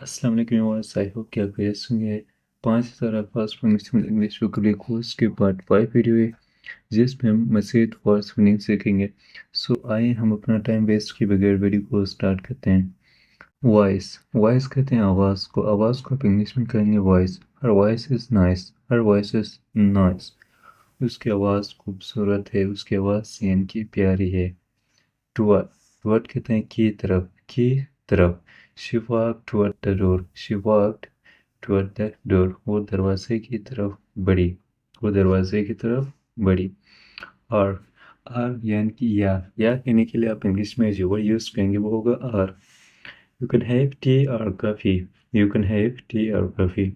अस्सलाम वालेकुम viewers, I hope कि आप खैरियत से होंगे। 5000 अल्फाज फ्रॉम इंग्लिश वोकैबुलरी कोर्स के पार्ट 5 वीडियो है जिसमें हम मज़ीद वर्ड्स मीनिंग सीखेंगे। सो आइए हम अपना टाइम वेस्ट किए बगैर वीडियो को स्टार्ट करते हैं। वॉइस वॉइस कहते हैं आवाज़ को। आवाज़ को आप इंग्लिश में कहेंगे voice. Her voice is nice, her voice is nice. उसकी आवाज़ खूबसूरत है, उसकी आवाज़ यानी कि प्यारी है। टुवर्ड टुवर्ड कहते हैं की तरफ। She walked toward the door, she walked toward the door. वो दरवाजे की तरफ बढ़ी, वो दरवाजे की तरफ बढ़ी। और आर यानी कि या कहने के लिए आप इंग्लिश में जो वर्ड यूज़ करेंगे वो होगा or. You can have tea और coffee, you can have tea और कॉफ़ी।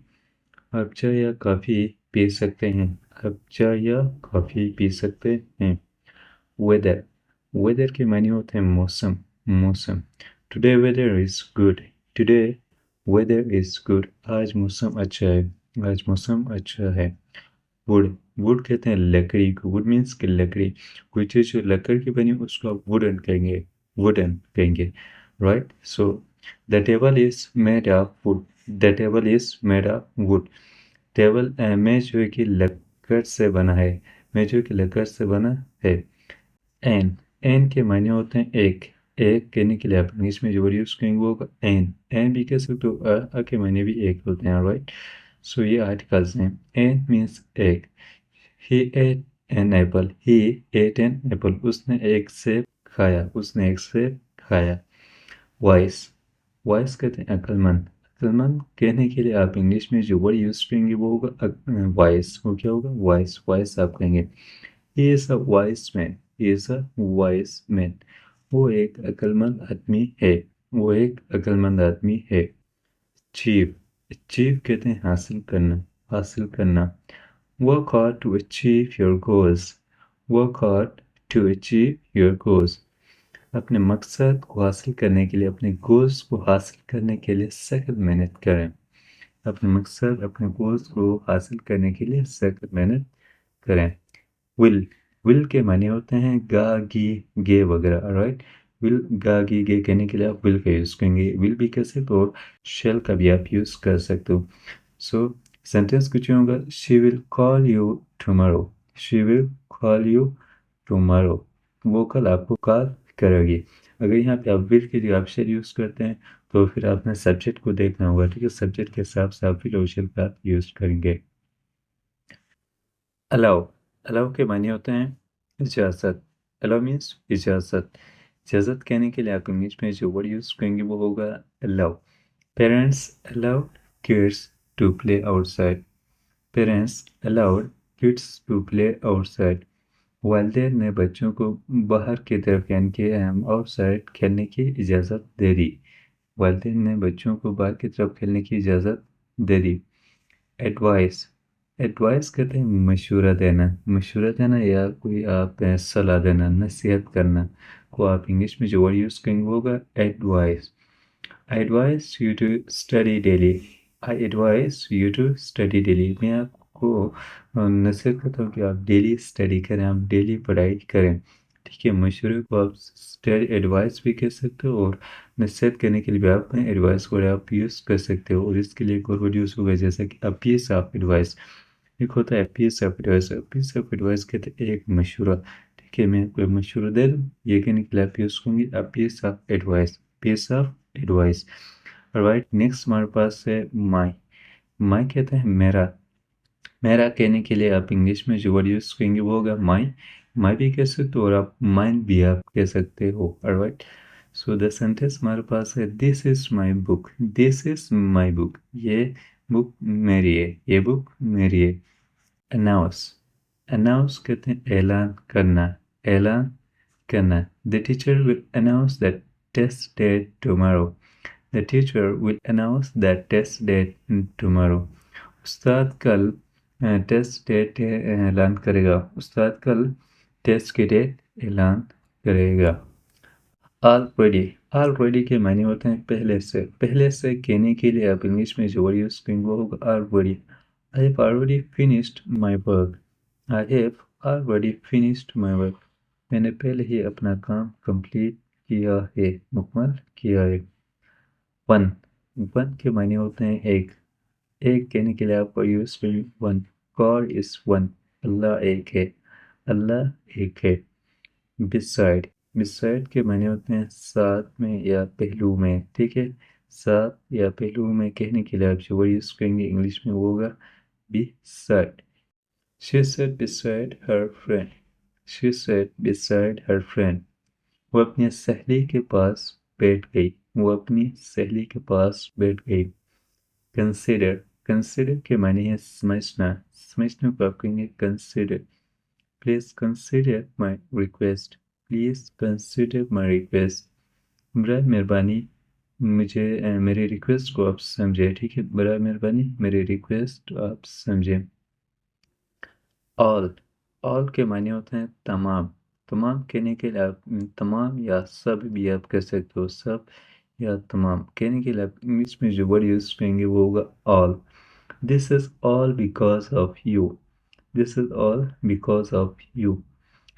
आप चाय या कॉफ़ी पी सकते हैं, आप चाय या कॉफ़ी पी सकते हैं। वेदर वेदर के मायने होते हैं मौसम, मौसम। Today weather is good, today weather is good. आज मौसम अच्छा है, आज मौसम अच्छा है। वुड वुड कहते हैं लकड़ी को। वुड मीन्स कि लकड़ी। कोई चीज़ जो लकड़ की बनी हो उसको आप वुडन कहेंगे, वुडन कहेंगे, right. So the table is made of would, the table is made of would. Table मेज जो है कि लकड़ से बना है, मेज जो है कि लकड़ से बना है। एन एन के मायने होते हैं एक। एक कहने के लिए आप इंग्लिश में जो वर्ड यूज करेंगे वो होगा एन। एन भी कह सकते हो, अ के मायने भी एक होते हैं, राइट। सो ये आर्टिकल्स हैं। एन मीन्स एक। ही eight an apple, he eight an apple. उसने एक सेब खाया, उसने एक सेब खाया। वॉइस वॉइस कहते हैं अक्लमंद। अक्लमंद कहने के लिए आप इंग्लिश में जो वर्ड यूज करेंगे वो होगा वॉइस। वो क्या होगा? वॉइस। वॉइस आप कहेंगे He is a wise man. He is a wise man. वो एक अक्लमंद आदमी है, वो एक अक्लमंद आदमी है। Achieve achieve कहते हैं हासिल करना, हासिल करना। Work hard to achieve your goals. Work hard to achieve your goals. अपने मकसद को हासिल करने के लिए, अपने गोल्स को हासिल करने के लिए सख्त मेहनत करें। अपने मकसद, अपने गोल्स को हासिल करने के लिए सख्त मेहनत करें। विल विल के माने होते हैं गा गी गे वगैरह, राइट। विल गा गी गे कहने के लिए आप विल का यूज़ करेंगे, विल भी कर सकते हो और शेल का भी आप यूज़ कर सकते हो। सो सेंटेंस कुछ होगा, she will call you tomorrow, she will call you tomorrow. वो कल आपको कॉल करेगी। अगर यहाँ पे आप विल की जगह आप शेल यूज़ करते हैं तो फिर आपने सब्जेक्ट को देखना होगा, ठीक है। सब्जेक्ट के हिसाब से आप विल और शेल का यूज़ करेंगे। अलाउ अलाउ के माने होते हैं इजाज़त। अलाउ मीन्स इजाज़त। इजाज़त कहने के लिए आप इंग्लिश में जो वर्ड यूज़ करेंगे वो होगा allow. Parents allowed kids to play outside, parents allowed kids to play outside. वालिदैन ने बच्चों को बाहर की तरफ यानी कि आउटसाइड खेलने की इजाज़त दे दी। वालिदैन ने बच्चों को बाहर की तरफ खेलने की इजाज़त दे दी। एडवाइस एडवाइस कहते हैं मशवरा देना या कोई आप सलाह देना, नसीहत करना को आप इंग्लिश में जो वर्ड यूज़ करेंगे वो होगा advice. I advice you to study daily, I advice you to study daily. मैं आपको नसीहत करता हूँ कि आप डेली स्टडी करें, आप डेली पढ़ाई करें, ठीक है। मशवरे को आप स्टडी एडवाइस भी कह सकते हो और नसीहत करने के लिए भी आप एडवाइस को आप यूज़ कर सकते हो। और इसके लिए एक और वर्ड यूज़ होगा जैसे कि अ पीस ऑफ एडवाइस। एक होता है piece of advice, piece of advice कहते हैं एक मशवरा, ठीक है। मैं कोई मशवरा दे दूँ, ये कहने के लिए आप यूज़ करूँगी a piece of advice, piece of advice, right. Next हमारे पास है माई। माई कहते हैं मेरा। मेरा कहने के लिए आप इंग्लिश में जो वर्ड यूज़ करेंगे वो होगा माई। माई भी कह सकते हो और आप माइन भी आप कह सकते हो, राइट। सो द सेंटेंस हमारे पास है this is my book, this is my book. ये बुक मेरी है, ये बुक मेरी है। अनाउंस अनाउंस कहते हैं ऐलान करना, ऐलान करना। The teacher will announce that test date tomorrow, the teacher will announce that test date tomorrow. उस्ताद कल टेस्ट डेट ऐलान करेगा, उस्ताद कल टेस्ट की डेट ऐलान करेगा। ऑलरेडी ऑलरेडी के मायने होते हैं पहले से। पहले से कहने के लिए आप इंग्लिश में जो वर्ड यूज़ करेंगे वो होगा already. I have already finished my work, I have already finished my work. मैंने पहले ही अपना काम कंप्लीट किया है, मुकम्मल किया है। वन वन के मायने होते हैं एक। एक कहने के लिए आपको यूज करेंगे one. God is one. Allah एक है। अल्लाह एक है। बिसाइड। बिसाइड के मायने होते हैं साथ में या पहलू में, ठीक है। साथ या पहलू में कहने के लिए आप जो वर्ड यूज करेंगे इंग्लिश में वो होगा beside. She sat beside her friend. She sat beside her friend. वो अपनी सहेली के पास बैठ गई। वो अपनी सहेली के पास बैठ गई। कंसिडर। कंसिडर के माने है समझना। समझने को आप कहेंगे consider. Please consider my request. Please consider my request. बड़ा मेहरबानी मुझे मेरी रिक्वेस्ट को आप समझे, ठीक है। बड़ा मेहरबानी मेरी रिक्वेस्ट आप समझे। ऑल। ऑल के मायने होते हैं तमाम। तमाम कहने के लिए आप तमाम या सब भी आप कह सकते हो। सब या तमाम कहने के लिए आप इंग्लिश में जो वर्ड यूज करेंगे वो होगा all. This is all because of you. This is all because of you.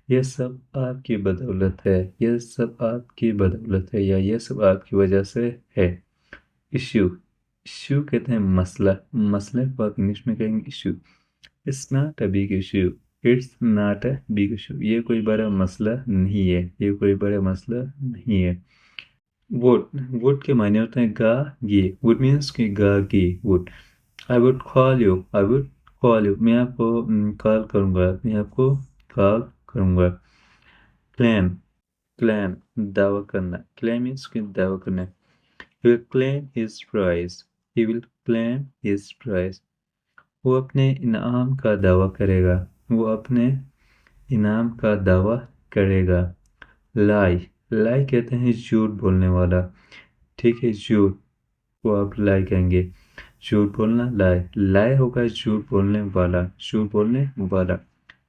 यह सब आपकी बदौलत है। यह सब आपकी बदौलत है या यह सब आपकी वजह से है। इश्यू। इश्यू कहते हैं मसला। मसले को आप इंग्लिश में कहेंगे issue. It's not a big issue. It's not a big issue. ये कोई बड़ा मसला नहीं है। ये कोई बड़ा मसला नहीं है। वुड। वुड के मायने होते हैं गा गे। वुड मीन्स कि गा गे would. I would call you. I would call you. मैं आपको कॉल करूँगा। मैं आपको कॉल करूँगा। क्लेम। क्लेम दावा करना। क्लेम मीन्स कि दावा करना। He will claim his prize. He will claim his prize. वो अपने इनाम का दावा करेगा। वो अपने इनाम का दावा करेगा। लाई। लाई कहते हैं झूठ बोलने वाला, ठीक है। झूठ को आप लाई कहेंगे। झूठ बोलना लाई। लाई होगा झूठ बोलने वाला। झूठ बोलने वाला।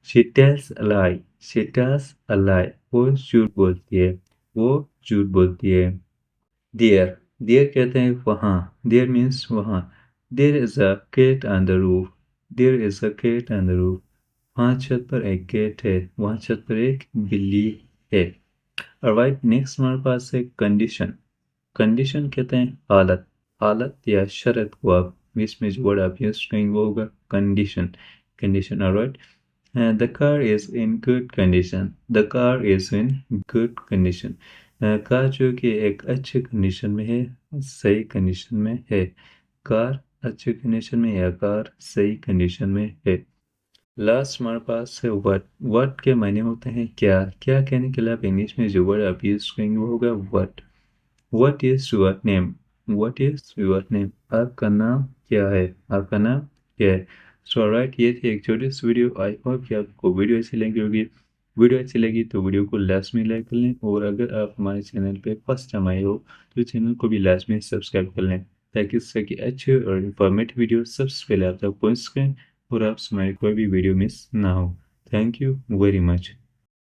She tells a lie. She tells a lie. वो झूठ बोलती है। वो झूठ बोलती है। There. There कहते हैं वहाँ। There means वहाँ। There is a cat on the roof. There is a cat on the roof. वहाँ छत पर एक कैट है। वहाँ छत पर एक बिल्ली है। Alright, next हमारे पास है कंडीशन। कंडीशन कहते हैं हालत। हालत या शर्त को आप इसमें जो वर्ड आप यूज करेंगे वो होगा condition. Condition. Alright. The car is in good condition. The car is in good condition. Car जो कि एक अच्छे कंडीशन में है, सही कंडीशन में है। कार अच्छे कंडीशन में या कार सही कंडीशन में है। लास्ट हमारे पास है व्हाट। व्हाट के मायने होते हैं क्या। क्या कहने के लिए आप इंग्लिश में जो वर्ड आप यूज करेंगे वो होगा what. What is your name. What is your name. आपका नाम क्या है। आपका नाम क्या है। सो राइट, ये थी एक छोटी सी वीडियो। आई होप कि आपको वीडियो अच्छी लगी होगी। वीडियो अच्छी लगी तो वीडियो को लाजमी लाइक कर लें, और अगर आप हमारे चैनल पे फर्स्ट टाइम आए हो तो चैनल को भी लाजमी सब्सक्राइब कर लें, ताकि इस तरह की अच्छे और इन्फॉर्मेटिव वीडियो सबसे पहले आप तक पहुँच सकें और आप हमारी कोई भी वीडियो मिस ना हो। Thank you very much.